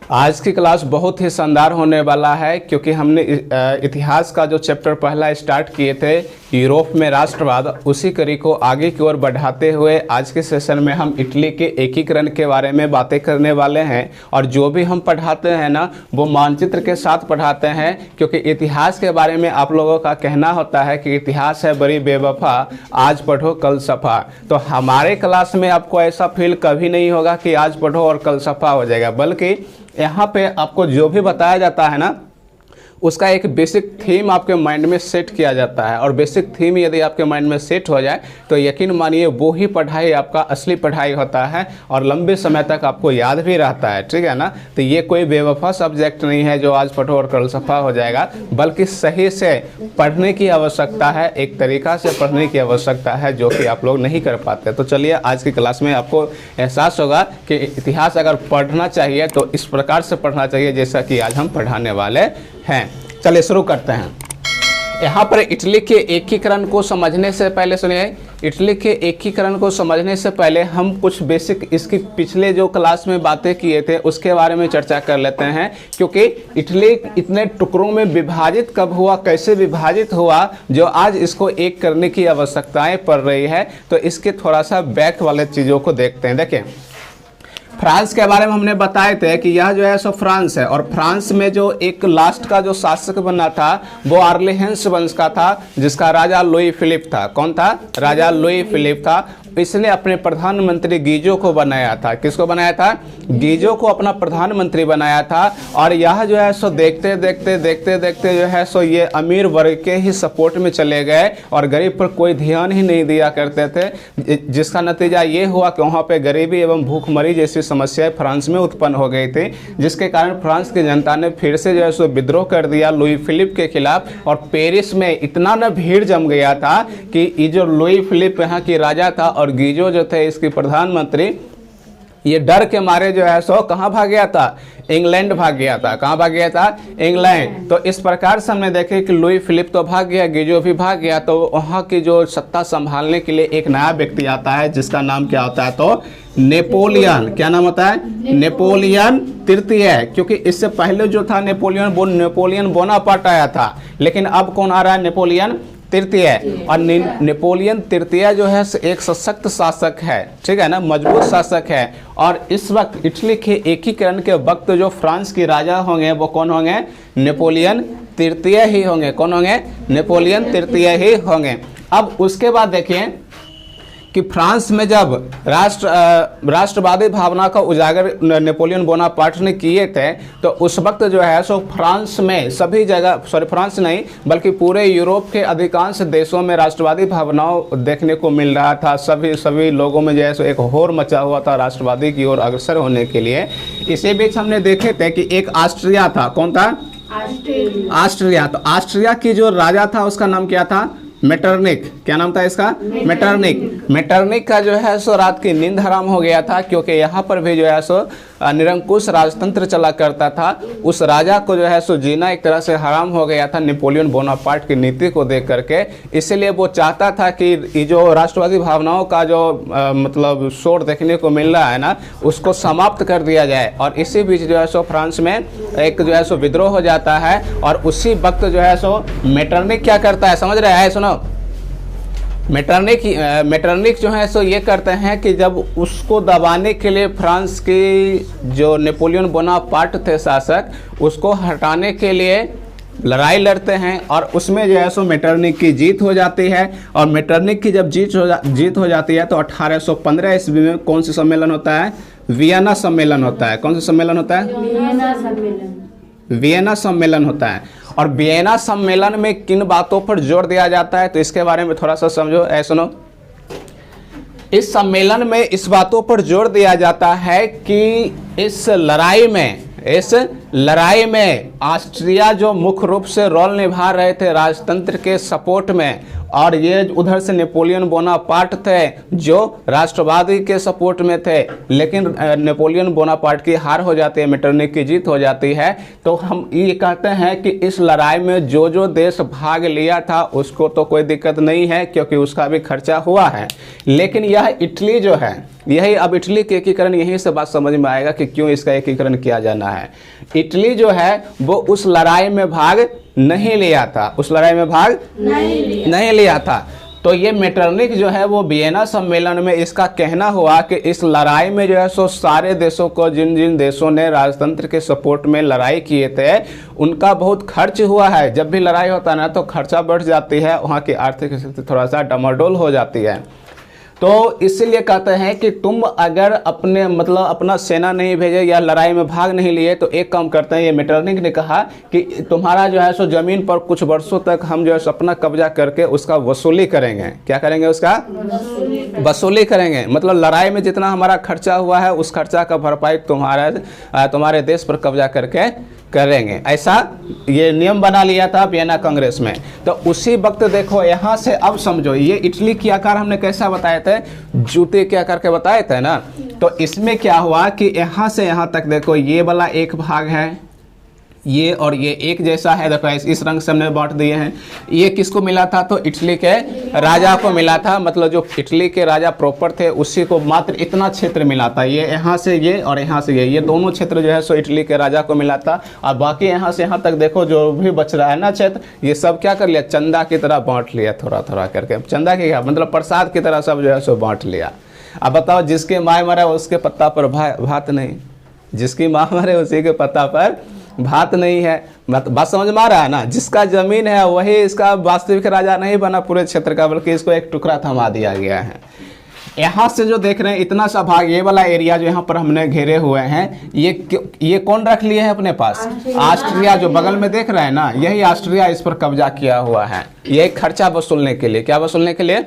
आज की क्लास बहुत ही शानदार होने वाला है क्योंकि हमने इतिहास का जो चैप्टर पहला स्टार्ट किए थे यूरोप में राष्ट्रवाद, उसी कड़ी को आगे की ओर बढ़ाते हुए आज के सेशन में हम इटली के एकीकरण के बारे में बातें करने वाले हैं। और जो भी हम पढ़ाते हैं ना, वो मानचित्र के साथ पढ़ाते हैं, क्योंकि इतिहास के बारे में आप लोगों का कहना होता है कि इतिहास है बड़ी बेवफा, आज पढ़ो कल सफा। तो हमारे क्लास में आपको ऐसा फील कभी नहीं होगा कि आज पढ़ो और कल सफा हो जाएगा, बल्कि यहाँ पे आपको जो भी बताया जाता है ना, उसका एक बेसिक थीम आपके माइंड में सेट किया जाता है। और बेसिक थीम यदि आपके माइंड में सेट हो जाए तो यकीन मानिए वो ही पढ़ाई आपका असली पढ़ाई होता है और लंबे समय तक आपको याद भी रहता है, ठीक है ना। तो ये कोई बेवफा सब्जेक्ट नहीं है जो आज पढ़ो और कल सफा हो जाएगा, बल्कि सही से पढ़ने की आवश्यकता है, एक तरीका से पढ़ने की आवश्यकता है जो कि आप लोग नहीं कर पाते। तो चलिए आज की क्लास में आपको एहसास होगा कि इतिहास अगर पढ़ना चाहिए तो इस प्रकार से पढ़ना चाहिए जैसा कि आज हम पढ़ाने वाले हैं। चलिए शुरू करते हैं। यहाँ पर इटली के एकीकरण को समझने से पहले सुनिए, इटली के एकीकरण को समझने से पहले हम कुछ बेसिक इसकी पिछले जो क्लास में बातें किए थे उसके बारे में चर्चा कर लेते हैं। क्योंकि इटली इतने टुकड़ों में विभाजित कब हुआ, कैसे विभाजित हुआ, जो आज इसको एक करने की आवश्यकताएं पड़ रही है। तो इसके थोड़ा सा बैक वाले चीज़ों को देखते हैं। देखिए, फ्रांस के बारे में हमने बताए थे कि यह जो है सो फ्रांस है, और फ्रांस में जो एक लास्ट का जो शासक बना था वो आर्लेहेंस वंश का था, जिसका राजा लुई फिलिप था। कौन था? राजा लुई फिलिप था। इसने अपने प्रधानमंत्री गीजो को बनाया था। किसको बनाया था? गीजो को अपना प्रधानमंत्री बनाया था। और यह जो है सो देखते देखते जो है सो ये अमीर वर्ग के ही सपोर्ट में चले गए और गरीब पर कोई ध्यान ही नहीं दिया करते थे, जिसका नतीजा ये हुआ कि वहाँ पे गरीबी एवं भूखमरी जैसी समस्याएं फ्रांस में उत्पन्न हो गई थी, जिसके कारण फ्रांस की जनता ने फिर से जो है सो विद्रोह कर दिया लुई फिलिप के खिलाफ। और पेरिस में इतना न भीड़ जम गया था कि ये जो लुई फिलिप यहाँ की राजा था और गीजो जो थे इसकी प्रधानमंत्री, ये डर के मारे जो है सो कहाँ भाग गया था? इंग्लैंड भाग गया था। कहाँ भाग गया था? इंग्लैंड। तो इस प्रकार से हमने देखे कि लुई फिलिप तो भाग गया, गीजो भी भाग गया। तो वहाँ की जो सत्ता संभालने के लिए एक नया व्यक्ति आता है जिसका नाम क्या होता है? तो नेपोलियन। क्या नाम होता है? नेपोलियन तृतीय। क्योंकि इससे पहले जो था नेपोलियन बोनापार्ट आया था, लेकिन अब कौन आ रहा है? नेपोलियन तृतीय। और नेपोलियन तृतीय जो है एक सशक्त शासक है, ठीक है ना, मजबूत शासक है। और इस वक्त इटली के एकीकरण के वक्त जो फ्रांस के राजा होंगे वो कौन होंगे? नेपोलियन तृतीय ही होंगे। कौन होंगे? नेपोलियन तृतीय ही होंगे। अब उसके बाद देखिए कि फ्रांस में जब राष्ट्रवादी भावना का उजागर नेपोलियन बोनापार्ट ने किए थे, तो उस वक्त जो है सो फ्रांस में सभी जगह, फ्रांस नहीं बल्कि पूरे यूरोप के अधिकांश देशों में राष्ट्रवादी भावनाओं देखने को मिल रहा था। सभी लोगों में जो है सो एक होड़ मचा हुआ था राष्ट्रवादी की ओर अग्रसर होने के लिए। इसी बीच हमने देखे थे कि एक ऑस्ट्रिया था। कौन था? ऑस्ट्रिया। तो ऑस्ट्रिया की जो राजा था उसका नाम क्या था? मेटरनिक। क्या नाम था इसका? मेटरनिक का जो है सो रात की नींद हराम हो गया था, क्योंकि यहाँ पर भी जो है सो निरंकुश राजतंत्र चला करता था। उस राजा को जो है सो जीना एक तरह से हराम हो गया था नेपोलियन बोनापार्ट की नीति को देख करके। इसलिए वो चाहता था कि ये जो राष्ट्रवादी भावनाओं का जो मतलब शोर देखने को मिल रहा है ना, उसको समाप्त कर दिया जाए। और इसी बीच जो है सो फ्रांस में एक जो है सो विद्रोह हो जाता है। और उसी वक्त जो है सो मेटरनिक क्या करता है? समझ रहे हैं? सुनो, मेटरनिक जो है सो ये करते हैं कि जब उसको दबाने के लिए फ्रांस की जो नेपोलियन बोनापार्ट थे शासक, उसको हटाने के लिए लड़ाई लड़ते हैं। और उसमें जो है सो मेटरनिक की जीत हो जाती है। और मेटरनिक की जब जीत हो जाती है तो 1815 ईस्वी में कौन सा सम्मेलन होता है? वियना सम्मेलन होता है। कौन सा सम्मेलन होता है? वियना सम्मेलन होता है। और वियना सम्मेलन में किन बातों पर जोर दिया जाता है तो इसके बारे में थोड़ा सा समझो। ऐसा सुनो, इस सम्मेलन में इस बातों पर जोर दिया जाता है कि इस लड़ाई में ऑस्ट्रिया जो मुख्य रूप से रोल निभा रहे थे राजतंत्र के सपोर्ट में, और ये उधर से नेपोलियन बोनापार्ट थे जो राष्ट्रवादी के सपोर्ट में थे। लेकिन नेपोलियन बोनापार्ट की हार हो जाती है, मेटरनिक की जीत हो जाती है। तो हम ये कहते हैं कि इस लड़ाई में जो देश भाग लिया था उसको तो कोई दिक्कत नहीं है, क्योंकि उसका भी खर्चा हुआ है। लेकिन यह इटली जो है यही अब इटली के एकीकरण, यहीं से बात समझ में आएगा कि क्यों इसका एकीकरण किया जाना है। इटली जो है वो उस लड़ाई में भाग नहीं लिया था, उस लड़ाई में भाग नहीं लिया था। तो ये मेटरनिक जो है वो वियना सम्मेलन में इसका कहना हुआ कि इस लड़ाई में जो है सो सारे देशों को, जिन जिन देशों ने राजतंत्र के सपोर्ट में लड़ाई किए थे, उनका बहुत खर्च हुआ है। जब भी लड़ाई होता है ना तो खर्चा बढ़ जाती है, वहाँ की आर्थिक स्थिति थोड़ा सा डमाडोल हो जाती है। तो इसीलिए कहते हैं कि तुम अगर अपने मतलब अपना सेना नहीं भेजे या लड़ाई में भाग नहीं लिए तो एक काम करते हैं, ये मेटरनिक ने कहा कि तुम्हारा जो है सो जमीन पर कुछ वर्षों तक हम जो है सो अपना कब्जा करके उसका वसूली करेंगे। क्या करेंगे? उसका वसूली करेंगे। मतलब लड़ाई में जितना हमारा खर्चा हुआ है उस खर्चा का भरपाई तुम्हारे देश पर कब्जा करके करेंगे। ऐसा ये नियम बना लिया था वियना कांग्रेस में। तो उसी वक्त देखो यहाँ से अब समझो, ये इटली की आकार हमने कैसा बताए थे, जूते के आकार के बताए थे ना। तो इसमें क्या हुआ कि यहाँ से यहाँ तक देखो ये वाला एक भाग है, ये और ये एक जैसा है। देखो इस रंग से हमने बांट दिए हैं। ये किसको मिला था? तो इटली के राजा को मिला था। मतलब जो इटली के राजा प्रॉपर थे उसी को मात्र इतना क्षेत्र मिला था। ये यहाँ से ये और यहाँ से ये दोनों क्षेत्र जो है सो इटली के राजा को मिला था। और बाकी यहाँ से यहाँ तक देखो जो भी बच रहा है ना क्षेत्र, ये सब क्या कर लिया? चंदा की तरह बांट लिया, थोड़ा थोड़ा करके। चंदा की क्या मतलब प्रसाद की तरह सब जो है सो बांट लिया। अब बताओ, जिसके माँ मरे उसके पत्ता पर भात नहीं, जिसकी माँ मरे उसी के पत्ता पर भात नहीं है। बात समझ में आ रहा है ना? जिसका जमीन है वही इसका वास्तविक राजा नहीं बना पूरे क्षेत्र का, बल्कि इसको एक टुकड़ा थमा दिया गया है। यहाँ से जो देख रहे हैं इतना सा भाग, ये वाला एरिया जो यहाँ पर हमने घेरे हुए हैं, ये कौन रख लिए है अपने पास? ऑस्ट्रिया। जो बगल में देख रहे हैं ना, यही ऑस्ट्रिया इस पर कब्जा किया हुआ है। ये खर्चा वसूलने के लिए। क्या वसूलने के लिए?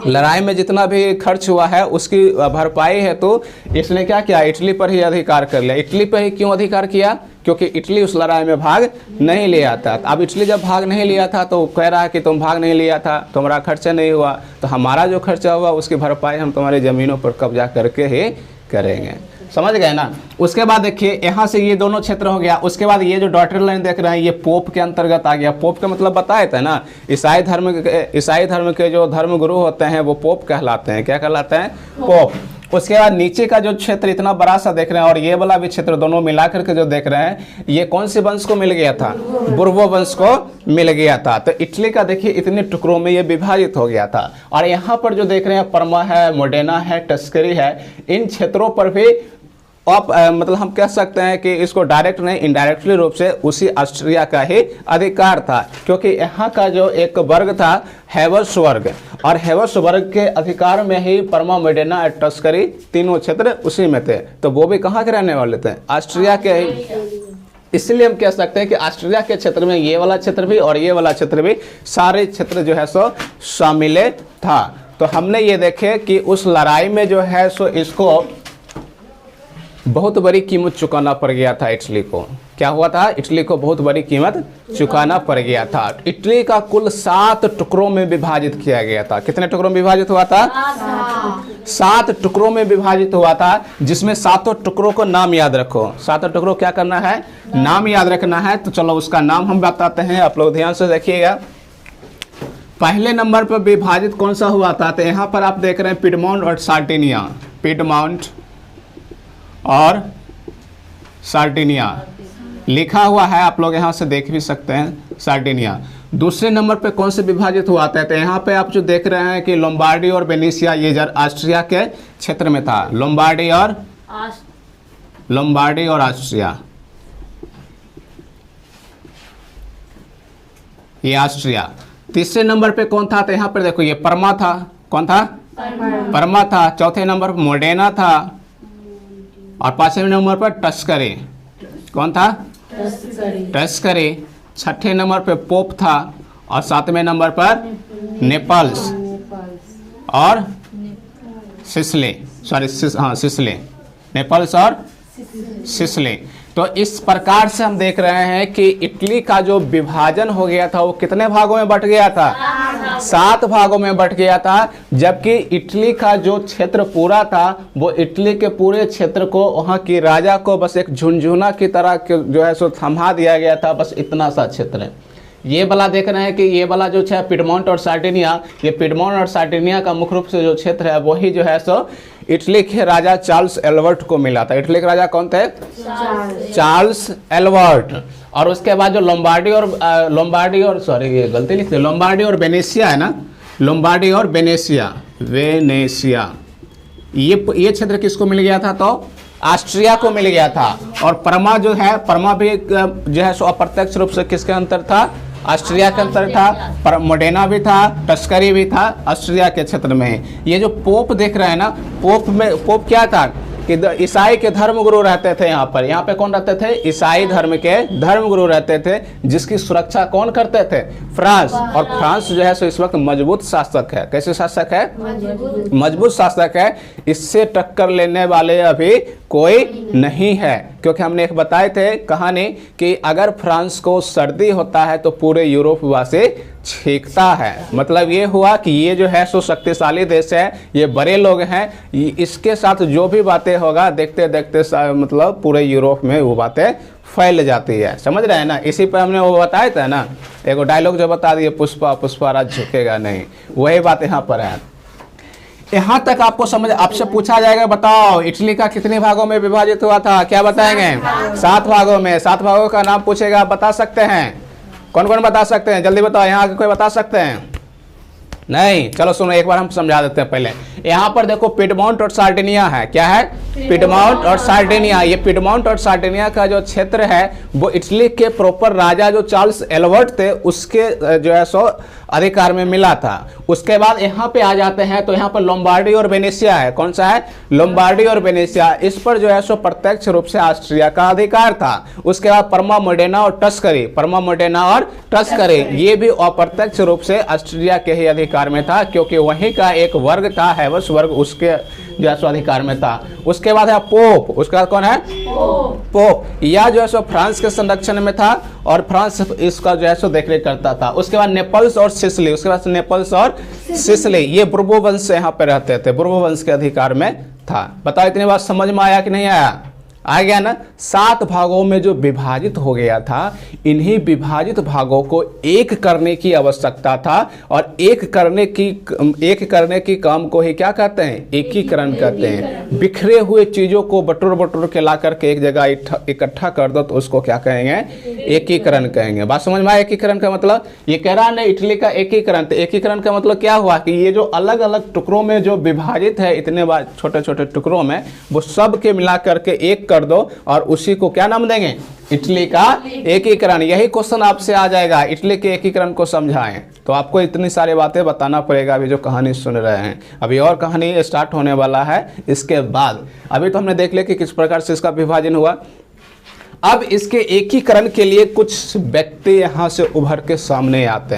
लड़ाई में जितना भी खर्च हुआ है उसकी भरपाई है। तो इसने क्या किया? इटली पर ही अधिकार कर लिया। इटली पर ही क्यों अधिकार किया? क्योंकि इटली उस लड़ाई में भाग नहीं लिया था। अब इटली जब भाग नहीं लिया था तो कह रहा है कि तुम भाग नहीं लिया था, तुम्हारा खर्चा नहीं हुआ, तो हमारा जो खर्चा हुआ उसकी भरपाई हम तुम्हारी ज़मीनों पर कब्जा करके ही करेंगे। समझ गए ना? उसके बाद देखिए यहाँ से ये दोनों क्षेत्र हो गया। उसके बाद ये जो डॉटेड लाइन देख रहे हैं ये पोप के अंतर्गत आ गया। पोप का मतलब बताए थे ना, ईसाई धर्म के जो धर्म गुरु होते हैं वो पोप कहलाते हैं। क्या कहलाते हैं? पोप। उसके बाद नीचे का जो क्षेत्र इतना बड़ा सा देख रहे हैं और ये वाला भी क्षेत्र, दोनों मिलाकर के जो देख रहे हैं, ये कौन से वंश को मिल गया था? बुर्बो वंश को मिल गया था। तो इटली का देखिए इतने टुकड़ों में ये विभाजित हो गया था। और यहाँ पर जो देख रहे हैं परमा है, मोडेना है, टस्करी है, इन क्षेत्रों पर भी आप मतलब हम कह सकते हैं कि इसको डायरेक्ट नहीं इनडायरेक्टली रूप से उसी ऑस्ट्रिया का ही अधिकार था। क्योंकि यहाँ का जो एक वर्ग था हेवस वर्ग, और हेवस वर्ग के अधिकार में ही परमा, मोडेना, टस्करी तीनों क्षेत्र उसी में थे। तो वो भी कहाँ के रहने वाले थे? ऑस्ट्रिया के ही। इसलिए हम कह सकते हैं कि ऑस्ट्रिया के क्षेत्र में ये वाला क्षेत्र भी और ये वाला क्षेत्र भी, सारे क्षेत्र जो है सो शामिल था। तो हमने ये देखे कि उस लड़ाई में जो है सो इसको बहुत बड़ी कीमत चुकाना पड़ गया था इटली को। क्या हुआ था? इटली को बहुत बड़ी कीमत चुकाना पड़ गया था। इटली का कुल 7 टुकड़ों में विभाजित किया गया था। कितने टुकड़ों में विभाजित हुआ था? 7 टुकड़ों में विभाजित हुआ था, जिसमें 7 टुकड़ों को नाम याद रखो। 7 टुकड़ों क्या करना है? नाम याद रखना है। तो चलो उसका नाम हम बताते हैं, आप लोग ध्यान से देखिएगा। पहले नंबर पर विभाजित कौन सा हुआ था? तो यहाँ पर आप देख रहे हैं पिडमोंट और सार्डिनिया। पिडमोंट और सार्डिनिया लिखा हुआ है, आप लोग यहाँ से देख भी सकते हैं। सार्डिनिया। दूसरे नंबर पे कौन से विभाजित हुआ था? तो यहाँ पे आप जो देख रहे हैं कि लोम्बार्डी और वेनेशिया, ये ऑस्ट्रिया के क्षेत्र में था। लोम्बार्डी और ऑस्ट्रिया, ये ऑस्ट्रिया। तीसरे नंबर पे कौन था? तो यहाँ पर देखो ये परमा था। कौन था? परमा था। चौथे नंबर पर मोडेना था और 5वें नंबर पर टस्करी। कौन था? टस्करी। 6ठे नंबर पे पोप था और 7वें नंबर पर नेपल्स और सिसले। सिसले। नेपल्स और सिसले। तो इस प्रकार से हम देख रहे हैं कि इटली का जो विभाजन हो गया था वो कितने भागों में बट गया था? 7 भागों में बट गया था। जबकि इटली का जो क्षेत्र पूरा था वो इटली के पूरे क्षेत्र को वहाँ की राजा को बस एक झुनझुना की तरह जो है सो थमा दिया गया था। बस इतना सा क्षेत्र है। ये वाला देख रहे हैं कि ये वाला जो है पिडमॉन्ट और सार्डिनिया, ये पिडमॉन्ट और सार्डिनिया का मुख्य रूप से जो क्षेत्र है वही जो है सो इटली के राजा चार्ल्स एल्बर्ट को मिला था। इटली के राजा कौन थे? Charles Albert. और उसके बाद जो लोम्बार्डी और सॉरी ये गलती लिखते, लोम्बार्डी और वेनेशिया है ना, लोम्बार्डी और वेनेशिया ये क्षेत्र किसको मिल गया था? तो ऑस्ट्रिया को मिल गया था। और परमा जो है, परमा भी जो है सो अप्रत्यक्ष रूप से किसके अंतर था? ऑस्ट्रिया के अंतर था। मोडेना भी था, टस्करी भी था, ऑस्ट्रिया के क्षेत्र में। ये जो पोप देख रहे हैं ना, पोप क्या था कि ईसाई के धर्मगुरु रहते थे यहाँ पे कौन रहते थे? ईसाई धर्म के धर्मगुरु रहते थे, जिसकी सुरक्षा कौन करते थे? फ्रांस। और फ्रांस जो है सो इस वक्त मजबूत शासक है। कैसे शासक है? मजबूत शासक है। इससे टक्कर लेने वाले अभी कोई नहीं है, क्योंकि हमने एक बताए थे कहानी कि अगर फ्रांस को सर्दी होता है तो पूरे यूरोप वासी छींकता है। मतलब ये हुआ कि ये जो है सो शक्तिशाली देश है, ये बड़े लोग हैं, इसके साथ जो भी बातें होगा देखते देखते मतलब पूरे यूरोप में वो बातें फैल जाती है। समझ रहे हैं ना? इसी पर हमने वो बताया था ना, एगो डायलॉग जो बता दिए, पुष्पा पुष्पा राज झुकेगा नहीं, वही बात यहाँ पर है। यहाँ तक आपको समझ, आपसे पूछा जाएगा बताओ इटली का कितने भागों में विभाजित हुआ था? क्या बताएंगे? 7 भागों में। 7 भागों का नाम पूछेगा, बता सकते हैं? कौन कौन बता सकते हैं? जल्दी बताओ। यहाँ कोई बता सकते हैं? नहीं? चलो सुनो, एक बार हम समझा देते हैं। पहले यहाँ पर देखो पिडमॉन्ट और सार्डिनिया है। क्या है? पिडमॉन्ट और सार्डिनिया। ये पिडमॉन्ट और सार्डिनिया का जो क्षेत्र है वो इटली के प्रॉपर राजा जो चार्ल्स एल्बर्ट थे उसके जो है सो अधिकार में मिला था। उसके बाद यहाँ पे आ जाते हैं तो यहाँ पर लोम्बार्डी और वेनेशिया है। कौन सा है? लोम्बार्डी और वेनेशिया। इस पर जो है सो प्रत्यक्ष रूप से ऑस्ट्रिया का अधिकार था। उसके बाद परमा मोडेना और टस्करी, ये भी अप्रत्यक्ष रूप से ऑस्ट्रिया के ही अधिकार में था, क्योंकि वहीं का एक वर्ग था, हैवस वर्ग, उसके जो है सो अधिकार में था। उसके बाद है पोप। उसके बाद कौन है? पोप। यह जो है सो फ्रांस के संरक्षण में था और फ्रांस इसका जो है सो देखरेख करता था। उसके बाद नेपल्स और सिसिली। उसके बाद नेपल्स और सिसिली, ये बुर्बो वंश से यहाँ पे रहते थे, बुर्बो वंश के अधिकार में था। बताओ इतनी बात समझ में आया कि नहीं आया? आ गया ना? 7 भागों में जो विभाजित हो गया था, इन्हीं विभाजित भागों को एक करने की आवश्यकता था। और एक करने की काम को ही क्या कहते हैं? एकीकरण कहते हैं। बिखरे हुए चीजों को बटोर के ला करके एक जगह इकट्ठा कर दो तो उसको क्या कहेंगे? एकीकरण कहेंगे। बात समझ में आया? एकीकरण का मतलब ये कह रहा है इटली का एकीकरण। तो एकीकरण का मतलब क्या हुआ कि ये जो अलग अलग टुकड़ों में जो विभाजित है, इतने बार छोटे छोटे टुकड़ों में, वो सब के मिला करके एक कर दो और उसी को क्या नाम देंगे? इटली का एकीकरण। यही क्वेश्चन आपसे आ जाएगा, इटली के एकीकरण को समझाएं। तो आपको इतनी सारी बातें बताना पड़ेगा अभी जो कहानी सुन रहे हैं। अभी और कहानी स्टार्ट होने वाला है इसके बाद। अभी तो हमने देख लिया कि किस प्रकार से इसका विभाजन हुआ। अब इसके एकीकरण के लिए कुछ व्यक्ति यहाँ से उभर के सामने आते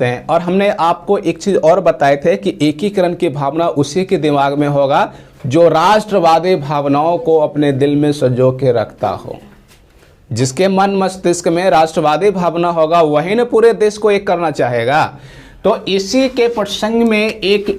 हैं, और हमने आपको एक चीज और बताए थे कि एकीकरण की भावना उसी के दिमाग में होगा जो राष्ट्रवादी भावनाओं को अपने दिल में संजो के रखता हो। जिसके मन मस्तिष्क में राष्ट्रवादी भावना होगा वही न पूरे देश को एक करना चाहेगा। तो इसी के प्रसंग में एक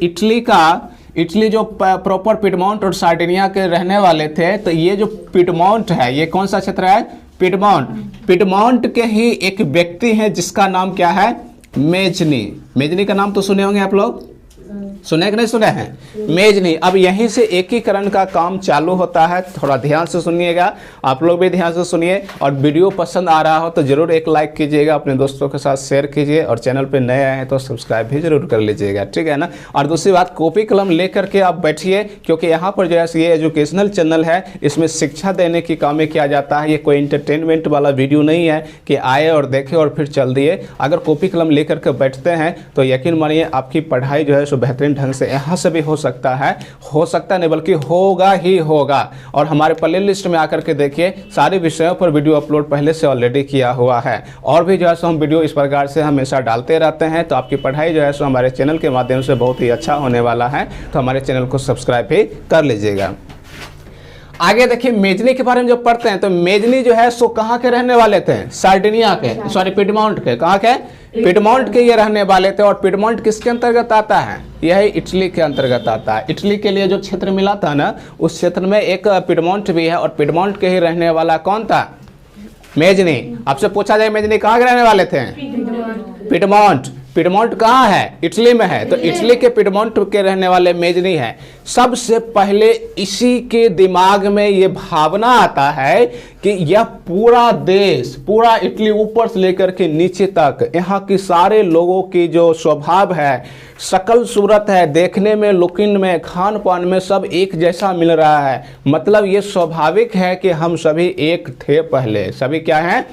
इटली जो प्रॉपर पिडमॉन्ट और सार्डिनिया के रहने वाले थे, तो ये जो पिडमॉन्ट है, ये कौन सा क्षेत्र है? पिडमॉन्ट के ही एक व्यक्ति हैं जिसका नाम क्या है? मेजनी का नाम तो सुने होंगे आप लोग, सुने कि नहीं सुने हैं? मेजनी। अब यहीं से एकीकरण का काम चालू होता है। थोड़ा ध्यान से सुनिएगा, आप लोग भी ध्यान से सुनिए। और वीडियो पसंद आ रहा हो तो जरूर एक लाइक कीजिएगा, अपने दोस्तों के साथ शेयर कीजिए, और चैनल पे नए आए हैं तो सब्सक्राइब भी जरूर कर लीजिएगा, ठीक है ना? और दूसरी बात, कॉपी कलम लेकर के आप बैठिए, क्योंकि यहाँ पर जो है ये एजुकेशनल चैनल है, इसमें शिक्षा देने की काम किया जाता है। ये कोई इंटरटेनमेंट वाला वीडियो नहीं है कि आए और देखे और फिर चल दिए। अगर कॉपी कलम लेकर के बैठते हैं तो यकीन मानिए आपकी पढ़ाई जो है सो बेहतरीन ढंग से यहाँ से भी हो सकता नहीं बल्कि होगा ही होगा। और हमारे प्ले लिस्ट में आकर के देखिए, सारे विषयों पर वीडियो अपलोड पहले से ऑलरेडी किया हुआ है। और भी जो है सो हम वीडियो इस प्रकार से हमेशा डालते रहते हैं। तो आपकी पढ़ाई जो है सो हमारे चैनल के माध्यम से बहुत ही अच्छा होने वाला है। तो हमारे चैनल को सब्सक्राइब भी कर लीजिएगा। आगे देखिए, मेजनी के बारे में जो पढ़ते हैं तो मेजनी जो है सो कहाँ के रहने वाले थे? सार्डिनिया के, सॉरी पिडमॉन्ट के। कहाँ के? पिडमॉन्ट के ये रहने वाले थे। और पिडमॉन्ट किसके अंतर्गत आता है? यह इटली के अंतर्गत आता है। इटली के लिए जो क्षेत्र मिला था ना, उस क्षेत्र में एक पिडमॉन्ट भी है, और पिडमॉन्ट के ही रहने वाला कौन था? मेजनी। आपसे पूछा जाए मेजनी कहाँ के रहने वाले थे? पिडमोंट। पिडमोंट कहाँ है? इटली में है। तो इटली के पिडमोंट के रहने वाले मेजनी है। सबसे पहले इसी के दिमाग में ये भावना आता है कि यह पूरा देश, पूरा इटली ऊपर से लेकर के नीचे तक, यहाँ की सारे लोगों की जो स्वभाव है, शकल सूरत है, देखने में, लुकिंग में, खान पान में सब एक जैसा मिल रहा है। मतलब ये स्वाभाविक है कि हम सभी एक थे पहले। सभी क्या हैं?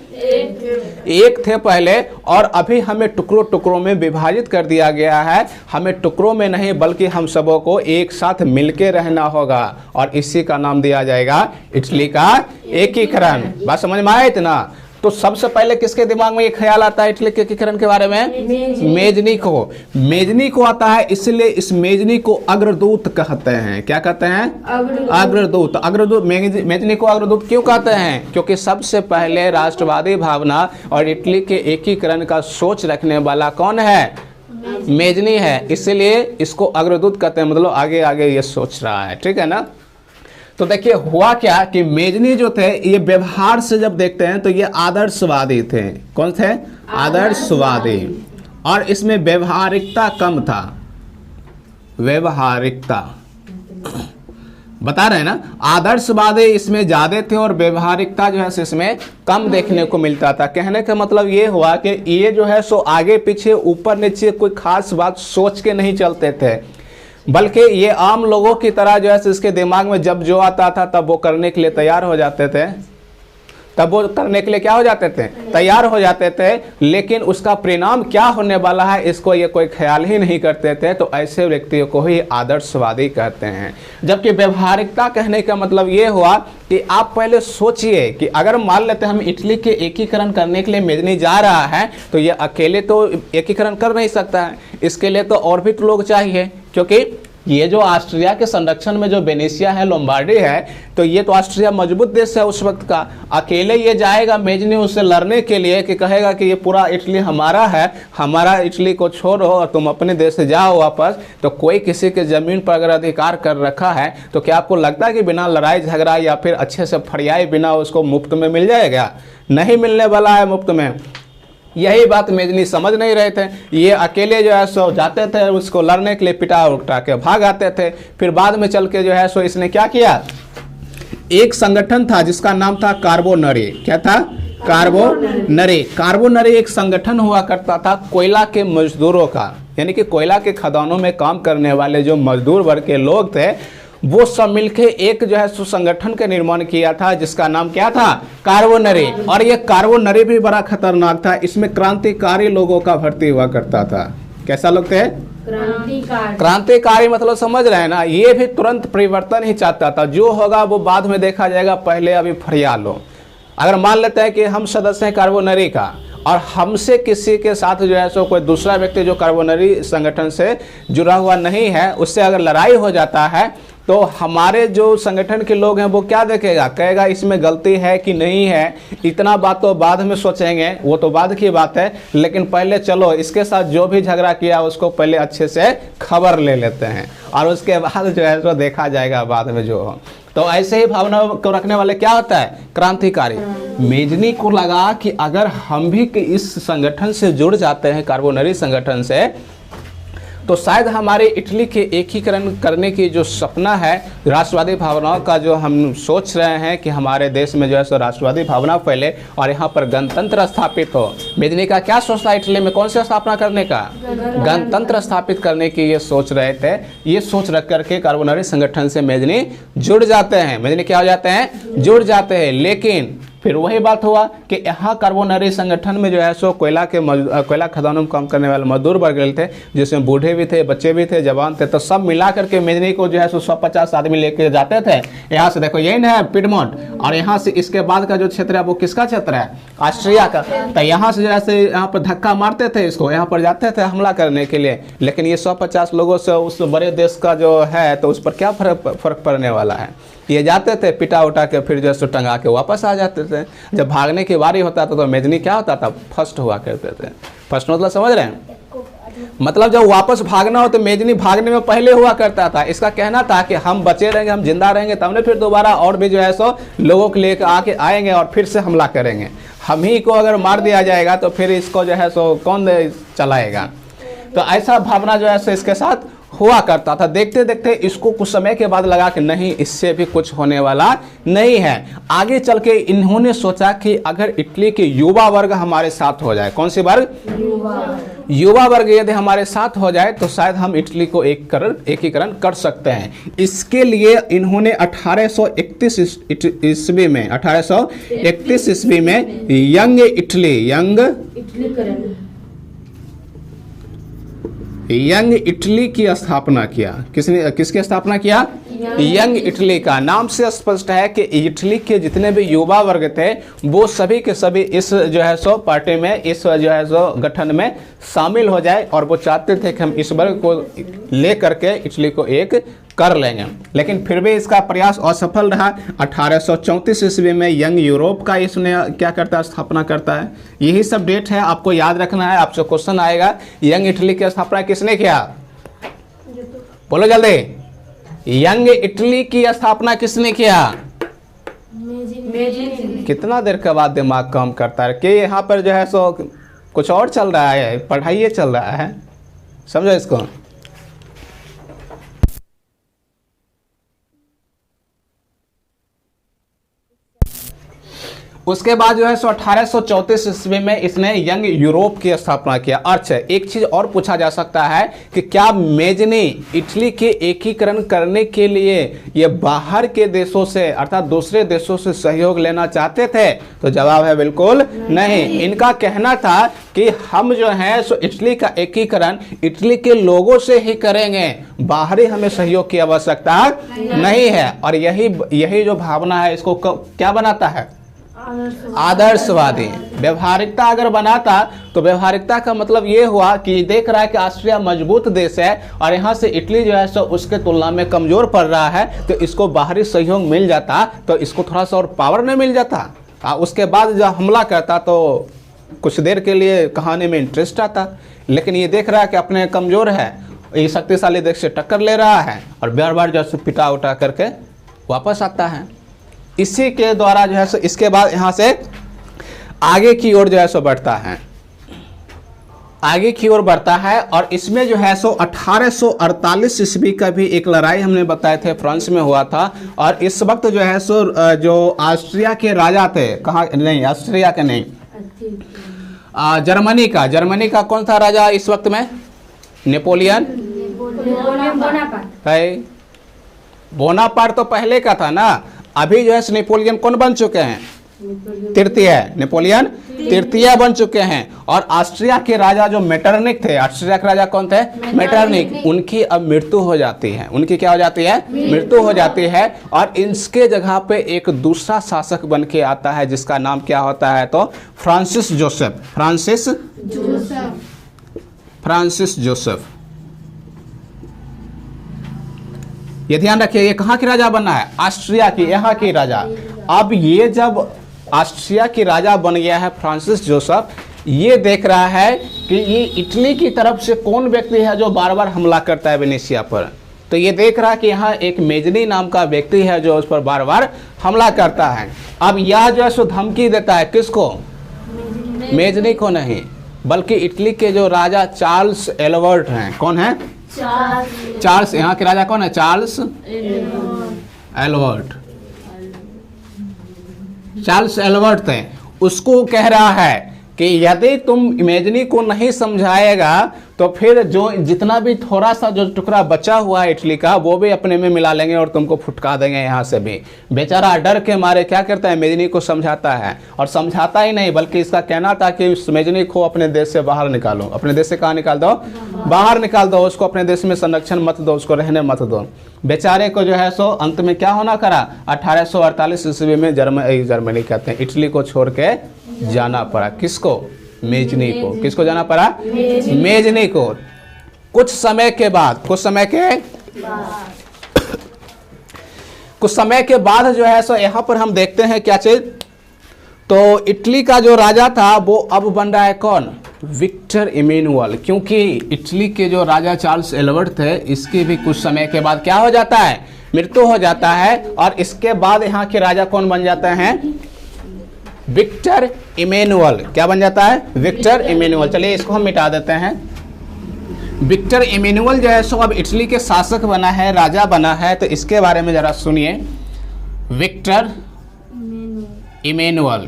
एक थे पहले, और अभी हमें टुकड़ों टुकड़ों में विभाजित कर दिया गया है। हमें टुकड़ों में नहीं बल्कि हम सबों को एक साथ मिलके रहना होगा, और इसी का नाम दिया जाएगा इटली का एकीकरण। बात समझ में आया इतना? तो सबसे पहले किसके दिमाग में ये ख्याल आता है इटली के एकीकरण के बारे में? मेजनी को। मेजनी को आता है, इसलिए इस मेजनी को अग्रदूत कहते हैं। क्या कहते हैं? अग्रदूत। अग्रदूत। मेजनी को अग्रदूत क्यों कहते हैं? क्योंकि सबसे पहले राष्ट्रवादी भावना और इटली के एकीकरण का सोच रखने वाला कौन है? मेजनी है। इसलिए इसको अग्रदूत कहते हैं, मतलब आगे आगे ये सोच रहा है। ठीक है ना? तो देखिए हुआ क्या कि मेजनी जो थे, ये व्यवहार से जब देखते हैं तो ये आदर्शवादी थे। कौन थे? आदर्शवादी। और इसमें व्यवहारिकता कम था। व्यवहारिकता बता रहे हैं ना, आदर्शवादी इसमें ज्यादा थे और व्यवहारिकता जो है इसमें कम देखने को मिलता था। कहने का मतलब ये हुआ कि ये जो है सो आगे पीछे ऊपर नीचे कोई खास बात सोच के नहीं चलते थे, बल्कि ये आम लोगों की तरह जो है इसके दिमाग में जब जो आता था तब वो करने के लिए तैयार हो जाते थे। तब वो करने के लिए क्या हो जाते थे? तैयार हो जाते थे। लेकिन उसका परिणाम क्या होने वाला है इसको ये कोई ख्याल ही नहीं करते थे। तो ऐसे व्यक्तियों को ही आदर्शवादी कहते हैं। जबकि व्यवहारिकता कहने का मतलब ये हुआ कि आप पहले सोचिए कि अगर मान लेते हम इटली के एकीकरण करने के लिए मेजनी जा रहा है, तो ये अकेले तो एकीकरण कर नहीं सकता है। इसके लिए तो और भी तो लोग चाहिए, क्योंकि ये जो ऑस्ट्रिया के संरक्षण में जो वेनेशिया है, लोम्बार्डी है, तो ये तो ऑस्ट्रिया मजबूत देश है उस वक्त का। अकेले ये जाएगा मेजनी उससे लड़ने के लिए कि कहेगा कि ये पूरा इटली हमारा है, हमारा इटली को छोड़ो और तुम अपने देश से जाओ वापस। तो कोई किसी के जमीन पर अगर अधिकार कर रखा है तो क्या आपको लगता है कि बिना लड़ाई झगड़ा या फिर अच्छे से फरियाए बिना उसको मुफ्त में मिल जाएगा? नहीं मिलने वाला है मुफ्त में। यही बात मेजनी समझ नहीं रहे थे। ये अकेले जो है सो जाते थे उसको लड़ने के लिए, पिटा उठा के भाग आते थे। फिर बाद में चल के जो है सो इसने क्या किया, एक संगठन था जिसका नाम था कार्बोनरी। क्या था? कार्बोनरी। कार्बोनरी एक संगठन हुआ करता था कोयला के मजदूरों का, यानी कि कोयला के खदानों में काम करने वाले जो मजदूर वर्ग के लोग थे, वो सब मिलके एक जो है संगठन का निर्माण किया था जिसका नाम क्या था? कार्बोनरी। और ये कार्बोनरी भी बड़ा खतरनाक था। इसमें क्रांतिकारी लोगों का भर्ती हुआ करता था। कैसा लोग थे? क्रांतिकारी। मतलब समझ रहे हैं ना, ये भी तुरंत परिवर्तन ही चाहता था। जो होगा वो बाद में देखा जाएगा, पहले अभी फरिया लो। अगर मान लेते हैं कि हम सदस्य हैं कार्बोनरी का और हमसे किसी के साथ जो है सो कोई दूसरा व्यक्ति जो कार्बोनरी संगठन से जुड़ा हुआ नहीं है, उससे अगर लड़ाई हो जाता है तो हमारे जो संगठन के लोग हैं वो क्या देखेगा? कहेगा इसमें गलती है कि नहीं है। इतना बात तो बाद में सोचेंगे, वो तो बाद की बात है। लेकिन पहले चलो इसके साथ जो भी झगड़ा किया उसको पहले अच्छे से खबर ले लेते हैं और उसके बाद जो है सो देखा जाएगा बाद में जो हो। तो ऐसे ही भावना को रखने वाले क्या होता है? क्रांतिकारी। मेजनी को लगा कि अगर हम भी इस संगठन से जुड़ जाते हैं, कार्बोनरी संगठन से, तो शायद हमारे इटली के एकीकरण करने की जो सपना है, राष्ट्रवादी भावनाओं का जो हम सोच रहे हैं कि हमारे देश में जो है सो राष्ट्रवादी भावना फैले और यहाँ पर गणतंत्र स्थापित हो। मेजनी का क्या सोचता है इटली में कौन सी स्थापना करने का? गणतंत्र स्थापित करने की ये सोच रहे थे। ये सोच रख करके कार्बोनरी संगठन से मेजनी जुड़ जाते हैं। मेजनी क्या हो जाते हैं? जुड़ जाते हैं। लेकिन फिर वही बात हुआ कि यहाँ कार्बोनरी संगठन में जो है सो कोयला खदानों में काम करने वाले मजदूर वर्ग थे, जिसमें बूढ़े भी थे, बच्चे भी थे, जवान थे। तो सब मिला करके मेजनी को जो है सो 150 आदमी लेके जाते थे। यहाँ से देखो यही ना है पिडमोंट, और यहाँ से इसके बाद का जो क्षेत्र है वो किसका क्षेत्र है? ऑस्ट्रिया का। तो यहाँ से जैसे यहाँ पर धक्का मारते थे, इसको यहाँ पर जाते थे हमला करने के लिए। लेकिन ये 150 लोगों से उस बड़े देश का जो है तो उस पर क्या फर्क पड़ने वाला है? ये जाते थे पिटा उठा के, फिर जो है टंगा के वापस आ जाते थे। जब भागने की बारी होता था तो मेजनी क्या होता था? फर्स्ट हुआ करते थे। फर्स्ट मतलब समझ रहे हैं? मतलब जब वापस भागना हो तो मेजनी भागने में पहले हुआ करता था। इसका कहना था कि हम बचे रहेंगे, हम जिंदा रहेंगे, तब ने फिर दोबारा और भी जो है सो लोगों के लिए आके आएंगे और फिर से हमला करेंगे। हम ही को अगर मार दिया जाएगा तो फिर इसको जो है सो कौन चलाएगा। तो ऐसा भावना जो है सो इसके साथ हुआ करता था। देखते देखते इसको कुछ समय के बाद लगा कि नहीं, इससे भी कुछ होने वाला नहीं है। आगे चल के इन्होंने सोचा कि अगर इटली के युवा वर्ग हमारे साथ हो जाए, कौन सी वर्ग? युवा वर्ग यदि हमारे साथ हो जाए तो शायद हम इटली को एकीकरण कर सकते हैं। इसके लिए इन्होंने 1831 ईस्वी में 1831 ईस्वी में यंग इटली की स्थापना किया। किसकी स्थापना किया? यंग इटली का। नाम से स्पष्ट है कि इटली के जितने भी युवा वर्ग थे वो सभी के सभी इस जो है सो पार्टी में, इस जो है सो गठन में शामिल हो जाए, और वो चाहते थे कि हम इस वर्ग को ले करके इटली को एक कर लेंगे। लेकिन फिर भी इसका प्रयास असफल रहा। 1834 ईस्वी में यंग यूरोप का इसने क्या करता है? स्थापना करता है। यही सब डेट है, आपको याद रखना है। आपसे क्वेश्चन आएगा, यंग इटली की स्थापना किसने किया? बोलो जल्दी, यंग इटली की स्थापना किसने किया? कितना देर के बाद दिमाग काम करता है कि यहाँ पर जो है सो कुछ और चल रहा है, पढ़ाई चल रहा है, समझो इसको। उसके बाद जो है सो 1834 ईस्वी में इसने यंग यूरोप की स्थापना किया। अच्छा, एक चीज और पूछा जा सकता है कि क्या मेजनी इटली के एकीकरण करने के लिए ये बाहर के देशों से अर्थात दूसरे देशों से सहयोग लेना चाहते थे? तो जवाब है बिल्कुल नहीं। इनका कहना था कि हम जो है सो इटली का एकीकरण इटली के लोगों से ही करेंगे, बाहरी हमें सहयोग की आवश्यकता नहीं है। और यही जो भावना है इसको क्या बनाता है? आदर्शवादी। व्यवहारिकता अगर बनाता तो व्यवहारिकता का मतलब ये हुआ कि देख रहा है कि ऑस्ट्रिया मजबूत देश है और यहाँ से इटली जो है सो उसके तुलना में कमजोर पड़ रहा है, तो इसको बाहरी सहयोग मिल जाता तो इसको थोड़ा सा और पावर नहीं मिल जाता। उसके बाद जब हमला करता तो कुछ देर के लिए कहानी में इंटरेस्ट आता। लेकिन ये देख रहा है कि अपने कमजोर है, ये शक्तिशाली देश से टक्कर ले रहा है और बार बार जो है पिटा उठा करके वापस आता है। इसी के द्वारा जो है सो इसके बाद यहाँ से आगे की ओर जो है सो बढ़ता है, आगे की ओर बढ़ता है। और इसमें जो है सो 1848 ईस्वी का भी एक लड़ाई हमने बताए थे फ्रांस में हुआ था। और इस वक्त जो है सो जो ऑस्ट्रिया के राजा थे, कहाँ नहीं, ऑस्ट्रिया के नहीं, जर्मनी का कौन था राजा इस वक्त में? नेपोलियन बोनापार्ट तो पहले का था ना। अभी जो है नेपोलियन कौन बन चुके हैं? तृतीय। नेपोलियन तृतीय बन चुके हैं। और ऑस्ट्रिया के राजा जो मेटरनिक थे, ऑस्ट्रिया के राजा कौन थे? मेटरनिक। उनकी अब मृत्यु हो जाती है। उनकी क्या हो जाती है? मृत्यु हो जाती है। और इसके जगह पे एक दूसरा शासक बन के आता है जिसका नाम क्या होता है? तो फ्रांसिस जोसेफ। ये ध्यान रखिए, ये कहाँ की राजा बनना है? ऑस्ट्रिया की, यहाँ की राजा। अब ये जब ऑस्ट्रिया की राजा बन गया है फ्रांसिस जोसेफ, ये देख रहा है कि ये इटली की तरफ से कौन व्यक्ति है जो बार बार हमला करता है वेनेशिया पर। तो ये देख रहा है कि यहाँ एक मेजनी नाम का व्यक्ति है जो उस पर बार बार हमला करता है। अब यह जो है सो धमकी देता है, किसको? मेजनी को नहीं, बल्कि इटली के जो राजा चार्ल्स एल्बर्ट हैं। कौन है? चार्ल्स। यहाँ के राजा कौन है? Charles Albert. चार्ल्स एल्बर्ट थे। उसको कह रहा है कि यदि तुम इमेजनी को नहीं समझाएगा तो फिर जो जितना भी थोड़ा सा जो टुकड़ा बचा हुआ है इटली का वो भी अपने में मिला लेंगे और तुमको फुटका देंगे यहाँ से भी। बेचारा डर के मारे क्या करता है? इमेजनी को समझाता है। और समझाता ही नहीं बल्कि इसका कहना था कि इमेजनी को अपने देश से बाहर निकालो। अपने देश से कहाँ निकाल दो? बाहर निकाल दो। उसको अपने देश में संरक्षण मत दो, उसको रहने मत दो। बेचारे को जो है सो अंत में क्या होना करा? 1848 ईस्वी में जर्मनी कहते हैं, इटली को छोड़ के जाना पड़ा। किसको? मेजनी को। किसको जाना पड़ा? मेजनी को। कुछ समय के बाद जो है सो यहाँ पर हम देखते हैं क्या चीज, तो इटली का जो राजा था वो अब बन रहा है कौन? Victor Emmanuel. क्योंकि इटली के जो राजा चार्ल्स एल्बर्ट थे, इसके भी कुछ समय के बाद क्या हो जाता है? मृत्यु हो जाता है। और इसके बाद यहाँ के राजा कौन बन जाते हैं? विक्टर इमैनुअल, क्या बन जाता है? Victor Emmanuel. चलिए इसको हम मिटा देते हैं। विक्टर इमैनुअल जो है सो अब इटली के शासक बना है, राजा बना है। तो इसके बारे में जरा सुनिए। विक्टर इमैनुअल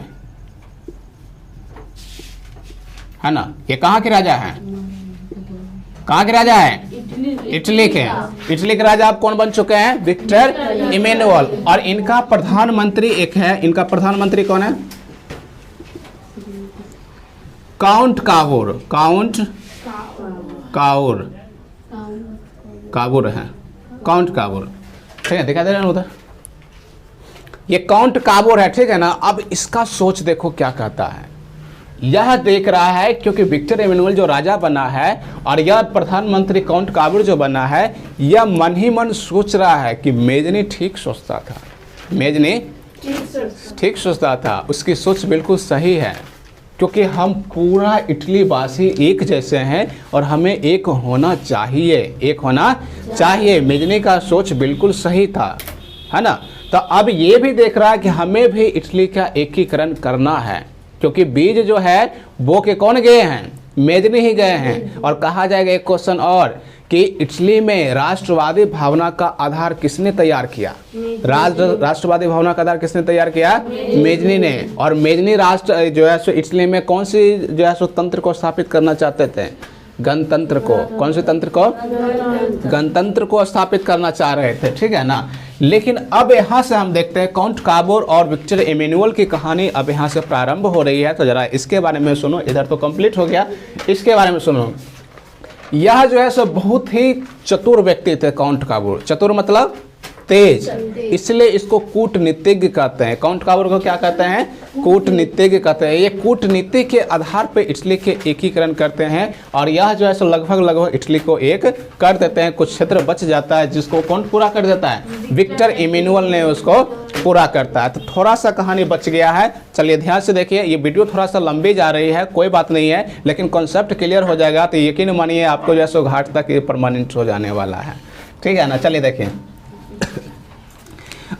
है ना, ये कहाँ के राजा हैं? कहाँ के राजा हैं? इटली के। इटली के राजा अब कौन बन चुके हैं? Victor Emmanuel. और इनका प्रधानमंत्री एक है, इनका प्रधानमंत्री कौन है? काउंट काबुर। काउंट काबुर, काबुर है, काउंट काबुर। ठीक है, दिखा दे रहे हैं उधर, ये काउंट काबुर है। ठीक है ना। अब इसका सोच देखो क्या कहता है। यह देख रहा है क्योंकि विक्टर इमैनुअल जो राजा बना है और यह प्रधानमंत्री काउंट काबुर जो बना है, यह मन ही मन सोच रहा है कि मेजनी ठीक सोचता था, मेजनी ठीक सोचता था। उसकी सोच बिल्कुल सही है क्योंकि हम पूरा इटली वासी एक जैसे हैं और हमें एक होना चाहिए, एक होना चाहिए। मेजनी का सोच बिल्कुल सही था, है ना। तो अब ये भी देख रहा है कि हमें भी इटली का एकीकरण करना है क्योंकि बीज जो है बो के कौन गए हैं? मेजनी ही गए हैं। और कहा जाएगा एक क्वेश्चन और कि इटली में राष्ट्रवादी भावना का आधार किसने तैयार किया? राष्ट्रवादी भावना का आधार किसने तैयार किया? मेजनी ने। और मेजनी राष्ट्र जो है सो इटली में कौन सी जो है सो तंत्र को स्थापित करना चाहते थे? गणतंत्र को। कौन से तंत्र को? गणतंत्र को स्थापित करना चाह रहे थे। ठीक है ना। लेकिन अब यहाँ से हम देखते हैं काउंट काबुर और विक्टर इमैनुअल की कहानी अब यहाँ से प्रारंभ हो रही है। तो जरा इसके बारे में सुनो। इधर तो कंप्लीट हो गया, इसके बारे में सुनो। यह जो है सो बहुत ही चतुर व्यक्ति थे काउंट काबुर। चतुर मतलब तेज, इसलिए इसको कूटनीतिज्ञ कहते हैं। काउंट काबुर को क्या कहते हैं? कूटनीतिज्ञ कहते हैं। ये कूटनीति के आधार पे इटली के एकीकरण करते हैं और यह जो है सो लगभग इटली को एक कर देते हैं। कुछ क्षेत्र बच जाता है जिसको कौन पूरा कर देता है? विक्टर इमैनुअल ने उसको पूरा करता है। तो थोड़ा सा कहानी बच गया है। चलिए ध्यान से देखिए। ये वीडियो थोड़ा सा लंबी जा रही है, कोई बात नहीं है, लेकिन कॉन्सेप्ट क्लियर हो जाएगा तो यकीन मानिए आपको जो है सो घाट तक ये परमानेंट हो जाने वाला है। ठीक है ना। चलिए देखिए।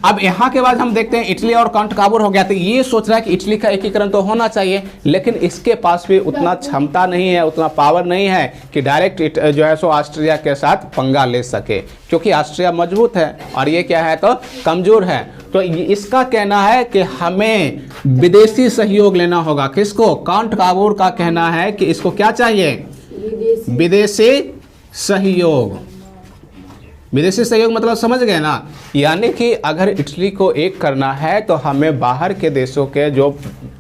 अब यहाँ के बाद हम देखते हैं इटली और काउंट काबुर हो गया। तो ये सोच रहा है कि इटली का एकीकरण तो होना चाहिए, लेकिन इसके पास भी उतना क्षमता नहीं है, उतना पावर नहीं है कि डायरेक्ट जो है सो ऑस्ट्रिया के साथ पंगा ले सके, क्योंकि ऑस्ट्रिया मजबूत है और ये क्या है तो कमजोर है। तो इसका कहना है कि हमें विदेशी सहयोग लेना होगा। किसको? काउंट काबुर का कहना है कि इसको क्या चाहिए? विदेशी सहयोग। विदेशी सहयोग मतलब समझ गए ना। यानी कि अगर इटली को एक करना है तो हमें बाहर के देशों के जो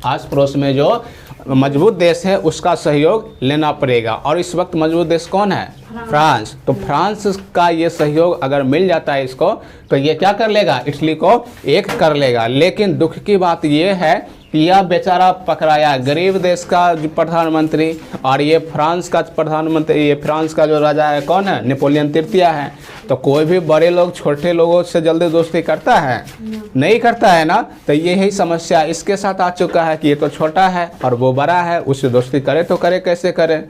आस पड़ोस में जो मजबूत देश है उसका सहयोग लेना पड़ेगा। और इस वक्त मजबूत देश कौन है? फ्रांस। तो फ्रांस का ये सहयोग अगर मिल जाता है इसको, तो ये क्या कर लेगा? इटली को एक कर लेगा। लेकिन दुख की बात ये है कि यह बेचारा पकड़ाया गरीब देश का प्रधानमंत्री, और ये फ्रांस का प्रधानमंत्री, ये फ्रांस का जो राजा है कौन है? नेपोलियन तृतीय है। तो कोई भी बड़े लोग छोटे लोगों से जल्दी दोस्ती करता है? नहीं करता है ना। तो यही समस्या इसके साथ आ चुका है कि ये तो छोटा है और वो बड़ा है, उससे दोस्ती करे तो करे, कैसे करे?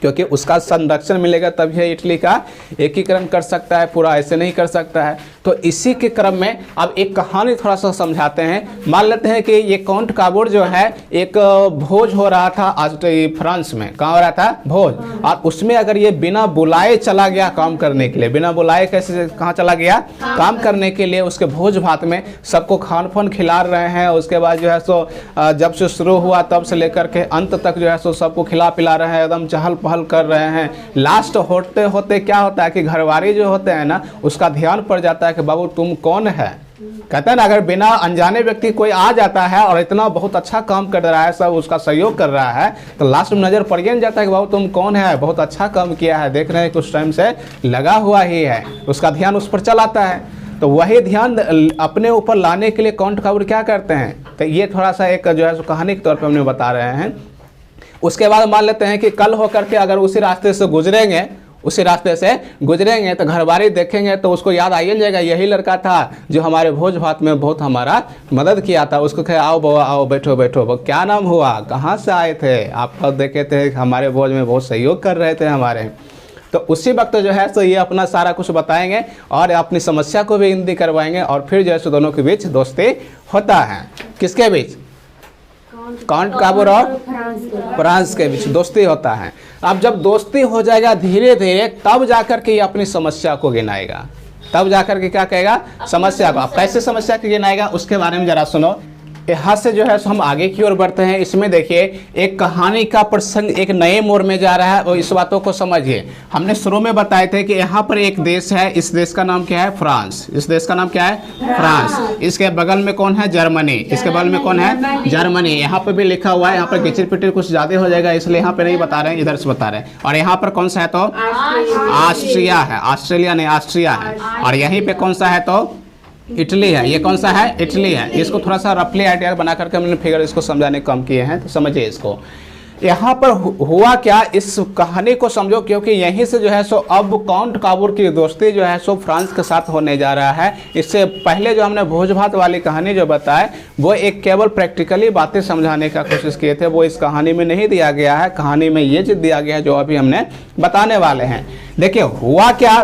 क्योंकि उसका संरक्षण मिलेगा तभी इटली का एकीकरण कर सकता है, पूरा ऐसे नहीं कर सकता है। तो इसी के क्रम में अब एक कहानी थोड़ा सा समझाते हैं। मान लेते हैं कि ये काउंट काबुर जो है एक भोज हो रहा था आज फ्रांस में। कहाँ हो रहा था? भोज। और उसमें अगर ये बिना बुलाए चला गया काम करने के लिए, बिना बुलाए कैसे कहाँ चला गया? काम करने के लिए। उसके भोज भात में सबको खान पान खिला रहे हैं। उसके बाद जो है सो जब से शुरू हुआ तब से लेकर के अंत तक जो है सो सबको खिला पिला रहे हैं, एकदम चहल पहल कर रहे हैं। लास्ट होते होते क्या होता है कि घरवारी जो होते हैं ना, उसका ध्यान पड़ जाता है कि बाबू तुम कौन है। कहते हैं ना, अगर बिना अनजाने व्यक्ति कोई आ जाता है और इतना बहुत अच्छा काम कर रहा है, सब उसका सहयोग कर रहा है, तो लास्ट में नजर पड़ ही जाता है कि बाबू तुम कौन है, बहुत अच्छा काम किया है, देख रहे हैं कुछ टाइम से लगा हुआ ही है, उसका ध्यान उस पर चलाता है। तो वही ध्यान अपने ऊपर लाने के लिए काउंट काबुर क्या करते हैं? तो ये थोड़ा सा एक जो है कहानी के तौर पर हमने बता रहे हैं। उसके बाद मान लेते हैं कि कल होकर के अगर उसी रास्ते से गुजरेंगे तो घरवारी देखेंगे तो उसको याद आइए जाएगा, यही लड़का था जो हमारे भोज भात में बहुत हमारा मदद किया था। उसको कहे आओ बउआ आओ, बैठो बैठो, क्या नाम हुआ, कहाँ से आए थे, आप कब देखे थे, हमारे भोज में बहुत सहयोग कर रहे थे हमारे। तो उसी वक्त जो है तो ये अपना सारा कुछ बताएंगे और अपनी समस्या को भी हिंदी करवाएंगे और फिर जो है दोनों के बीच दोस्ती होता है। किसके बीच? काउंट काबूर और फ्रांस के बीच दोस्ती होता है। अब जब दोस्ती हो जाएगा धीरे धीरे, तब जाकर के ये अपनी समस्या को गिनाएगा, तब जाकर के क्या कहेगा, समस्या को। अब कैसे समस्या को गिनाएगा उसके बारे में जरा सुनो। यहाँ से जो है सो हम आगे की ओर बढ़ते हैं। इसमें देखिए एक कहानी का प्रसंग एक नए मोड़ में जा रहा है और इस बातों को समझिए। हमने शुरू में बताए थे कि यहाँ पर एक देश है, इस देश का नाम क्या है, फ्रांस। इस देश का नाम क्या है, फ्रांस। इसके बगल में कौन है, जर्मनी। इसके बगल में कौन है, जर्मनी। यहाँ पर भी लिखा हुआ है, यहाँ पर किचिर पिचिर कुछ ज्यादा हो जाएगा इसलिए यहाँ पे नहीं बता रहे हैं, इधर से बता रहे हैं। और यहाँ पर कौन सा है, तो ऑस्ट्रिया है, ऑस्ट्रेलिया नहीं ऑस्ट्रिया है। और यहीं पे कौन सा है, तो इटली है। ये कौन सा है, इटली है। इसको थोड़ा सा रफली आइडिया बना करके हमने फिगर इसको समझाने कम किए हैं, तो समझिए इसको। यहाँ पर हुआ क्या, इस कहानी को समझो, क्योंकि यहीं से जो है सो अब काउंट काबूर की दोस्ती जो है सो फ्रांस के साथ होने जा रहा है। इससे पहले जो हमने भोज भात वाली कहानी जो बताए वो एक केवल प्रैक्टिकली बातें समझाने का कोशिश किए थे, वो इस कहानी में नहीं दिया गया है। कहानी में ये चीज दिया गया है जो अभी हमने बताने वाले हैं। देखिए हुआ क्या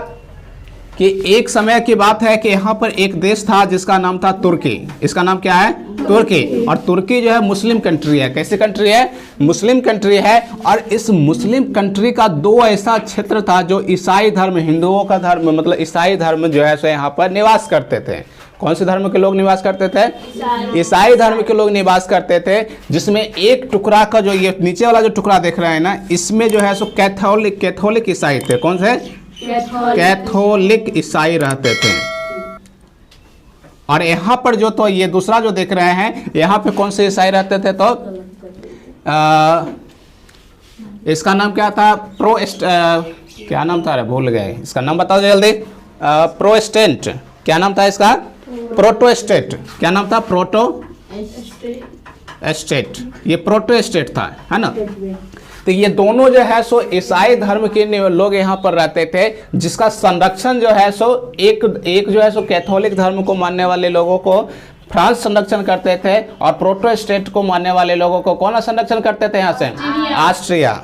कि एक समय की बात है कि यहाँ पर एक देश था जिसका नाम था तुर्की। इसका नाम क्या है, तुर्की। और तुर्की जो है मुस्लिम कंट्री है। कैसी कंट्री है, मुस्लिम कंट्री है। और इस मुस्लिम कंट्री का दो ऐसा क्षेत्र था जो ईसाई धर्म, हिंदुओं का धर्म, मतलब ईसाई धर्म जो है सो यहाँ पर निवास करते थे। कौन से धर्म के लोग निवास करते थे, ईसाई धर्म के लोग निवास करते थे। जिसमें एक टुकड़ा का जो ये नीचे वाला जो टुकड़ा देख रहे हैं ना, इसमें जो है सो कैथोलिक ईसाई थे। कौन से, कैथोलिक ईसाई रहते थे। और यहाँ पर जो तो ये दूसरा जो देख रहे हैं, यहाँ पे कौन से ईसाई रहते थे, तो इसका नाम क्या था, क्या नाम था, भूल गए इसका नाम, बताओ जल्दी। प्रोटेस्टेंट। क्या नाम था इसका, प्रोटेस्टेंट। क्या नाम था, प्रोटेस्टेंट। ये प्रोटेस्टेंट था, है ना। तो ये दोनों जो है सो ईसाई धर्म के लोग यहाँ पर रहते थे, जिसका संरक्षण जो है सो एक जो है सो कैथोलिक धर्म को मानने वाले लोगों को फ्रांस संरक्षण करते थे, और प्रोटेस्टेंट को मानने वाले लोगों को कौन संरक्षण करते थे, यहाँ से ऑस्ट्रिया।